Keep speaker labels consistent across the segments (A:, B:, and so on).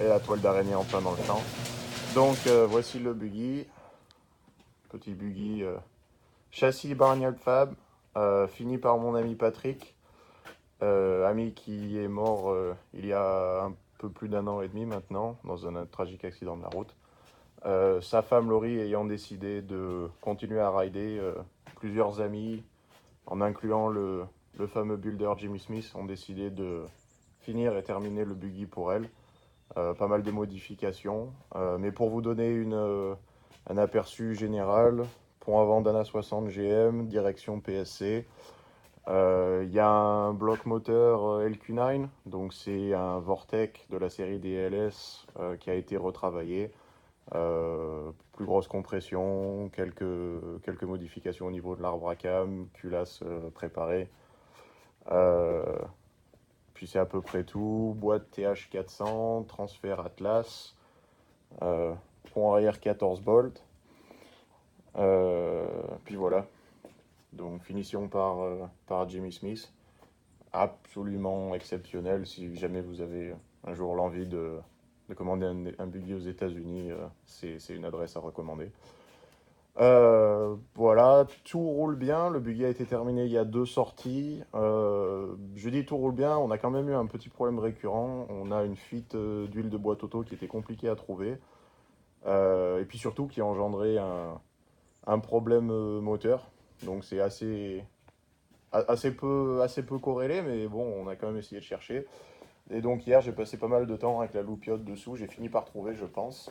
A: et la toile d'araignée en plein dans le champ. Donc voici le buggy, petit buggy châssis Barnyard Fab, fini par mon ami Patrick, ami qui est mort il y a un peu plus d'un an et demi maintenant dans un tragique accident de la route. Sa femme Laurie ayant décidé de continuer à rider, plusieurs amis, en incluant le fameux builder Jimmy Smith, ont décidé de finir et terminer le buggy pour elle. Pas mal de modifications, mais pour vous donner un aperçu général, pont avant Dana 60 GM, direction PSC. Il y a un bloc moteur LQ9, donc c'est un Vortec de la série des LS qui a été retravaillé. Plus grosse compression, quelques modifications au niveau de l'arbre à cam, culasse préparée. Puis c'est à peu près tout. Boîte TH400, transfert Atlas, pont arrière 14 bolts. Puis voilà. Donc finition par Jimmy Smith. Absolument exceptionnel. Si jamais vous avez un jour l'envie de commander un buggy aux États-Unis, c'est une adresse à recommander. Voilà, tout roule bien. Le buggy a été terminé il y a 2 sorties. Je dis tout roule bien, on a quand même eu un petit problème récurrent. On a une fuite d'huile de boîte auto qui était compliquée à trouver. Et puis surtout qui a engendré un problème moteur. Donc c'est assez peu corrélé, mais bon, on a quand même essayé de chercher. Et donc hier, j'ai passé pas mal de temps avec la loupiote dessous. J'ai fini par trouver, je pense.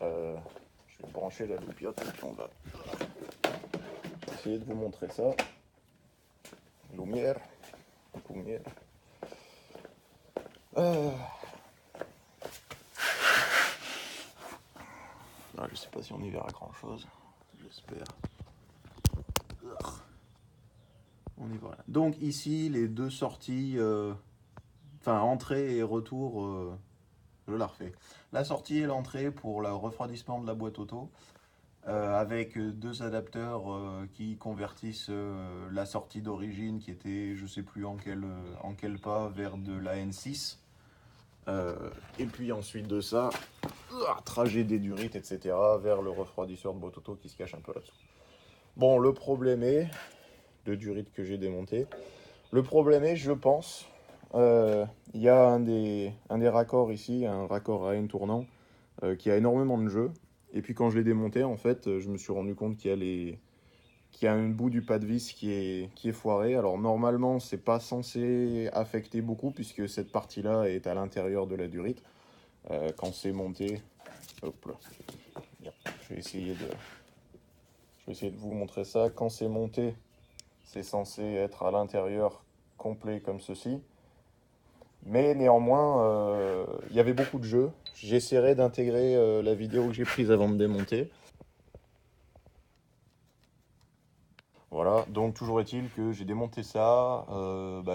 A: Je vais brancher la loupiote et puis on va essayer de vous montrer ça. Lumière. Lumière. Ah, je sais pas si on y verra grand chose. J'espère. On y voit. Donc ici, les 2 sorties, enfin entrée et retour, je la refais. La sortie et l'entrée pour le refroidissement de la boîte auto. Avec 2 adapteurs qui convertissent la sortie d'origine qui était je sais plus en quel pas vers de la N6. Et puis ensuite de ça, trajet des durites, etc. vers le refroidisseur de boîte auto qui se cache un peu là-dessous. Bon, le problème est, de durite que j'ai démonté, le problème est, je pense, il y a un des raccords ici, un raccord à N tournant, qui a énormément de jeu. Et puis quand je l'ai démonté, en fait, je me suis rendu compte qu'il y a un bout du pas de vis qui est foiré. Alors normalement, c'est pas censé affecter beaucoup puisque cette partie-là est à l'intérieur de la durite. Quand c'est monté, hop là, je vais essayer de vous montrer ça. Quand c'est monté, c'est censé être à l'intérieur complet comme ceci. Mais néanmoins, il y avait beaucoup de jeux. J'essaierai d'intégrer la vidéo que j'ai prise avant de démonter. Voilà, donc toujours est-il que j'ai démonté ça,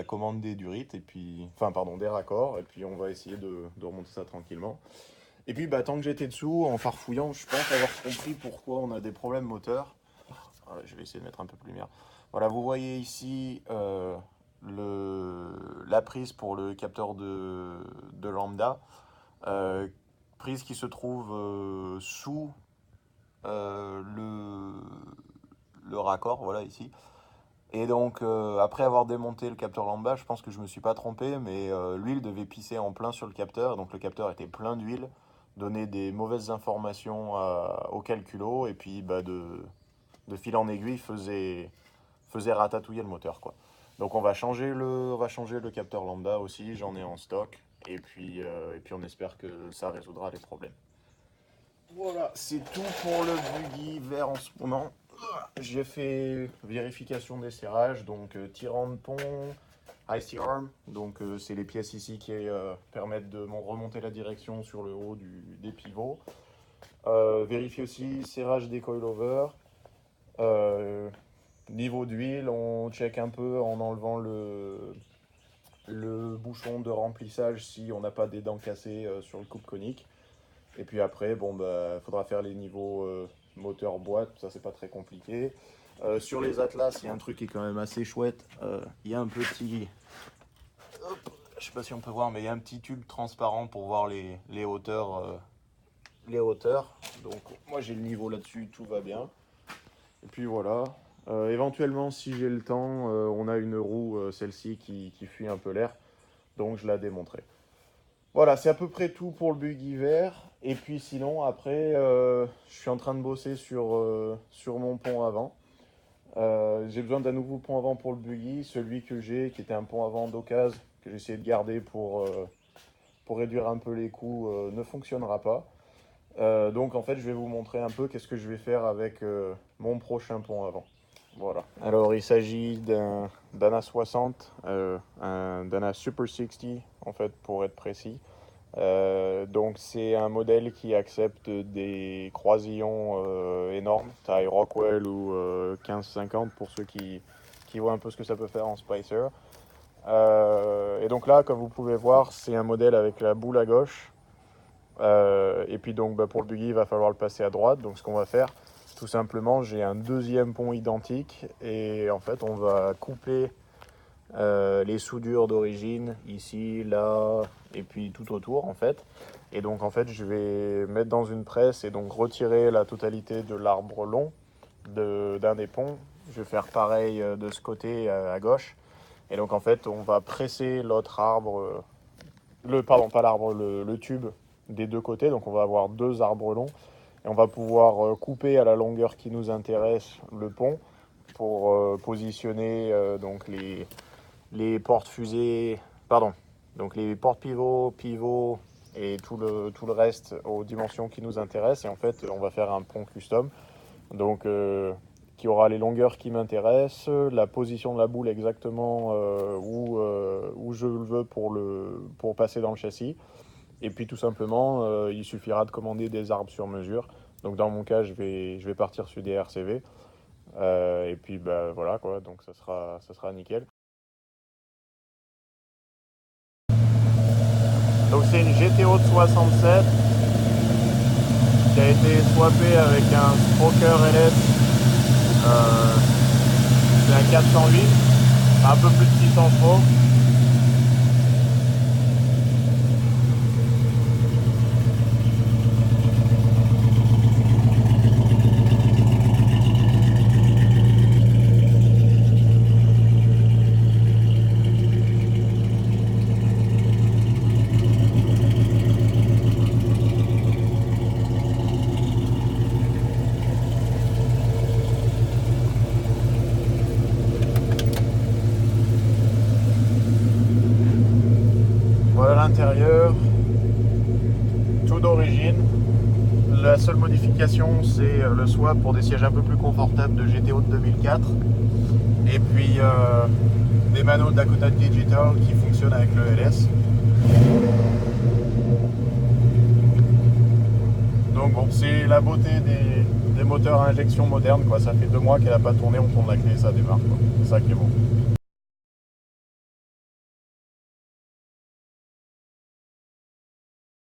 A: commande des durites, et puis, enfin pardon, des raccords, et puis on va essayer de remonter ça tranquillement. Et puis tant que j'étais dessous, en farfouillant, je pense avoir compris pourquoi on a des problèmes moteurs. Voilà, je vais essayer de mettre un peu plus de lumière. Voilà, vous voyez ici la prise pour le capteur de lambda, prise qui se trouve sous le raccord, voilà ici. Et donc, après avoir démonté le capteur lambda, je pense que je me suis pas trompé, mais l'huile devait pisser en plein sur le capteur. Donc le capteur était plein d'huile, donnait des mauvaises informations au calculo, et puis de fil en aiguille faisait ratatouiller le moteur, quoi. Donc on va changer le capteur lambda aussi, j'en ai en stock, et puis on espère que ça résoudra les problèmes. Voilà, c'est tout pour le buggy vert en ce moment. J'ai fait vérification des serrages, donc tirant de pont, IC arm, donc c'est les pièces ici qui permettent de remonter la direction sur le haut des pivots. Vérifier aussi serrage des coilovers. Niveau d'huile, on check un peu en enlevant le bouchon de remplissage si on n'a pas des dents cassées sur le coupe conique. Et puis après, faudra faire les niveaux moteur boîte, ça c'est pas très compliqué. Sur les Atlas, il y a un truc qui est quand même assez chouette. Il y a un petit, je sais pas si on peut voir, mais il y a un petit tube transparent pour voir les hauteurs. Les hauteurs. Donc moi j'ai le niveau là-dessus, tout va bien. Et puis voilà. Éventuellement, si j'ai le temps, on a une roue, celle-ci, qui fuit un peu l'air. Donc je la démonterai. Voilà, c'est à peu près tout pour le bug hiver. Et puis sinon, après, je suis en train de bosser sur mon pont avant. J'ai besoin d'un nouveau pont avant pour le buggy. Celui que j'ai, qui était un pont avant d'occasion, que j'ai essayé de garder pour réduire un peu les coûts, ne fonctionnera pas. Donc en fait, je vais vous montrer un peu qu'est-ce que je vais faire avec mon prochain pont avant. Voilà. Alors il s'agit d'un A60, d'un A Super 60 en fait pour être précis. Donc c'est un modèle qui accepte des croisillons énormes, taille Rockwell ou 15-50 pour ceux qui voient un peu ce que ça peut faire en Spicer. Et donc là, comme vous pouvez voir, c'est un modèle avec la boule à gauche. Et puis donc pour le buggy, il va falloir le passer à droite. Donc ce qu'on va faire, tout simplement, j'ai un deuxième pont identique et en fait on va couper les soudures d'origine ici, là et puis tout autour en fait. Et donc en fait je vais mettre dans une presse et donc retirer la totalité de l'arbre long d'un des ponts. Je vais faire pareil de ce côté à gauche. Et donc en fait on va presser l'autre arbre, pas l'arbre, le tube des deux côtés. Donc on va avoir deux arbres longs et on va pouvoir couper à la longueur qui nous intéresse le pont pour positionner donc les portes fusées, donc les portes pivots et tout le reste aux dimensions qui nous intéressent. Et en fait, on va faire un pont custom, donc qui aura les longueurs qui m'intéressent, la position de la boule exactement où je le veux pour passer dans le châssis. Et puis tout simplement, il suffira de commander des arbres sur mesure. Donc dans mon cas, je vais partir sur des RCV. Et puis voilà quoi, donc ça sera nickel. Donc c'est une GTO de 67 qui a été swappée avec un Stroker LS. C'est un 408, un peu plus de 600 chevaux. L'intérieur, tout d'origine. La seule modification, c'est le swap pour des sièges un peu plus confortables de GTO de 2004. Et puis des manos Dakota Digital qui fonctionnent avec le LS. Donc bon, c'est la beauté des moteurs à injection modernes, quoi. Ça fait 2 mois qu'elle n'a pas tourné, on tourne la clé et ça démarre, quoi. C'est ça qui est bon.